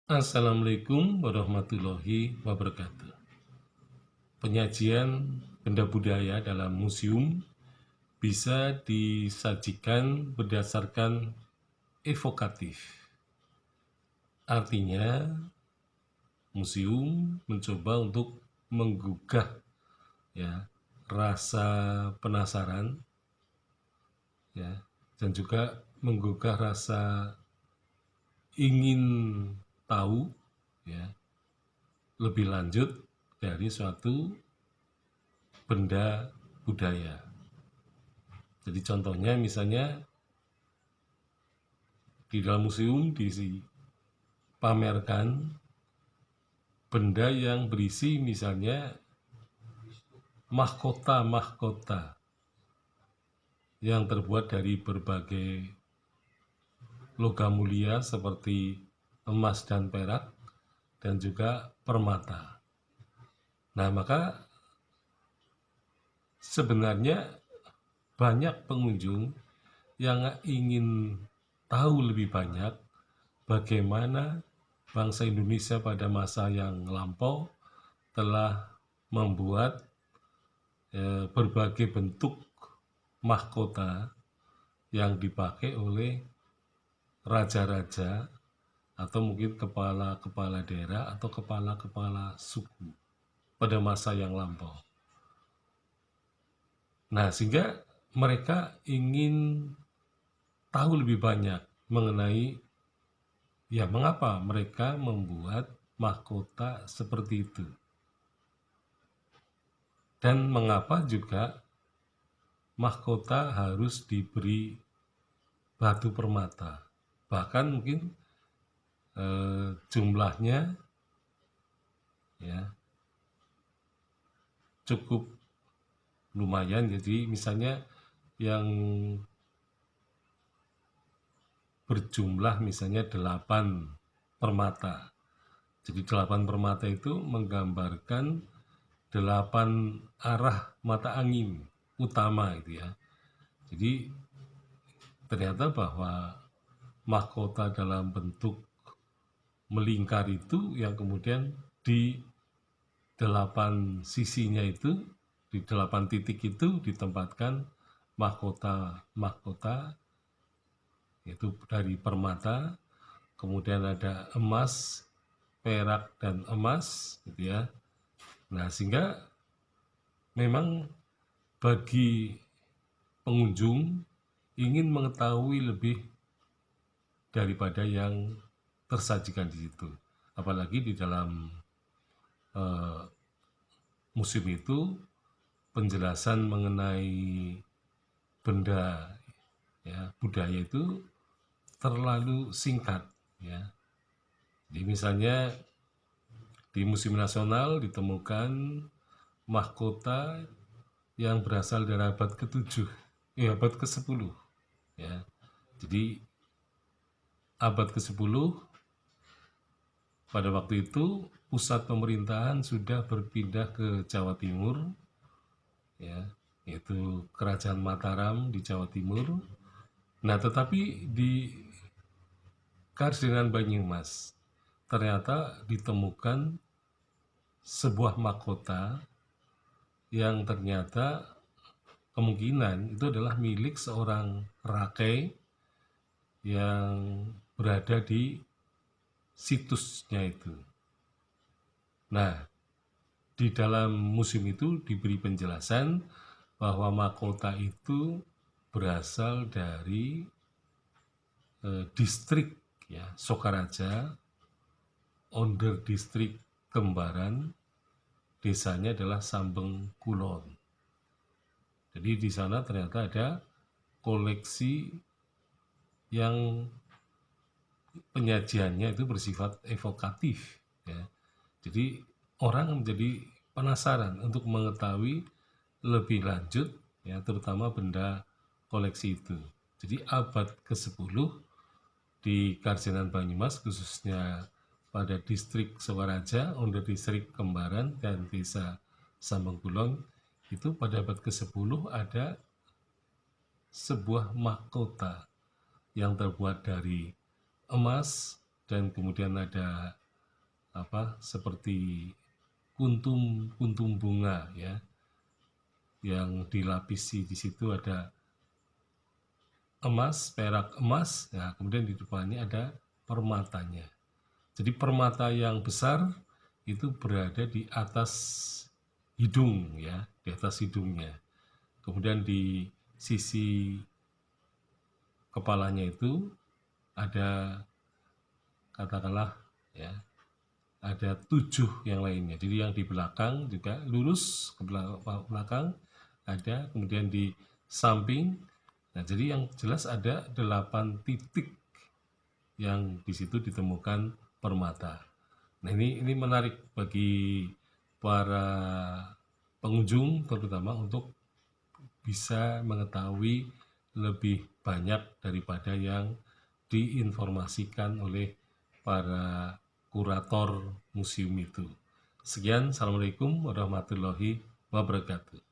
Assalamualaikum warahmatullahi wabarakatuh. Penyajian benda budaya dalam museum bisa disajikan berdasarkan evokatif. Artinya, museum mencoba untuk menggugah ya rasa penasaran ya dan juga menggugah rasa ingin tahu ya lebih lanjut dari suatu benda budaya. Jadi contohnya misalnya di dalam museum dipamerkan benda yang berisi misalnya mahkota-mahkota yang terbuat dari berbagai logam mulia seperti emas dan perak dan juga permata. Nah, maka sebenarnya banyak pengunjung yang ingin tahu lebih banyak bagaimana bangsa Indonesia pada masa yang lampau telah membuat berbagai bentuk mahkota yang dipakai oleh raja-raja atau mungkin kepala-kepala daerah atau kepala-kepala suku pada masa yang lampau. Nah, sehingga mereka ingin tahu lebih banyak mengenai mengapa mereka membuat mahkota seperti itu. Dan mengapa juga mahkota harus diberi batu permata. Bahkan mungkin jumlahnya ya cukup lumayan. Jadi misalnya yang berjumlah misalnya 8 permata. Jadi 8 permata itu menggambarkan 8 arah mata angin utama itu ya. Jadi ternyata bahwa mahkota dalam bentuk melingkar itu yang kemudian di 8 sisinya itu, di 8 titik itu ditempatkan mahkota-mahkota yaitu dari permata, kemudian ada emas, perak dan emas gitu ya. Nah, sehingga memang bagi pengunjung ingin mengetahui lebih daripada yang tersajikan di situ. Apalagi di dalam museum itu penjelasan mengenai benda ya budaya itu terlalu singkat ya. Jadi misalnya di Museum Nasional ditemukan mahkota yang berasal dari abad ke-7, abad ke-10 ya. Jadi abad ke-10 pada waktu itu pusat pemerintahan sudah berpindah ke Jawa Timur ya, yaitu Kerajaan Mataram di Jawa Timur. Nah, tetapi di Karsidenan Banyumas ternyata ditemukan sebuah mahkota yang ternyata kemungkinan itu adalah milik seorang rakai yang berada di situsnya itu. Nah, di dalam museum itu diberi penjelasan bahwa mahkota itu berasal dari distrik ya Sokaraja, onder distrik Kembaran, desanya adalah Sambeng Kulon. Jadi di sana ternyata ada koleksi yang penyajiannya itu bersifat evokatif ya. Jadi orang menjadi penasaran untuk mengetahui lebih lanjut ya, terutama benda koleksi itu. Jadi abad ke-10 di Karsidenan Banyumas khususnya pada distrik Sokaraja, under distrik Kembaran dan desa Sambengkulon itu pada abad ke-10 ada sebuah mahkota yang terbuat dari emas dan kemudian ada seperti kuntum bunga ya, yang dilapisi di situ ada emas, perak emas. Nah, kemudian di depannya ada permatanya. Jadi permata yang besar itu berada di atas hidung ya, di atas hidungnya. Kemudian di sisi kepalanya itu ada, katakanlah ya, ada 7 yang lainnya. Jadi yang di belakang juga lurus ke belakang ada, kemudian di samping. Nah, jadi yang jelas ada 8 titik yang di situ ditemukan permata. Nah, ini menarik bagi para pengunjung terutama untuk bisa mengetahui lebih banyak daripada yang diinformasikan oleh para kurator museum itu. Sekian, Assalamualaikum warahmatullahi wabarakatuh.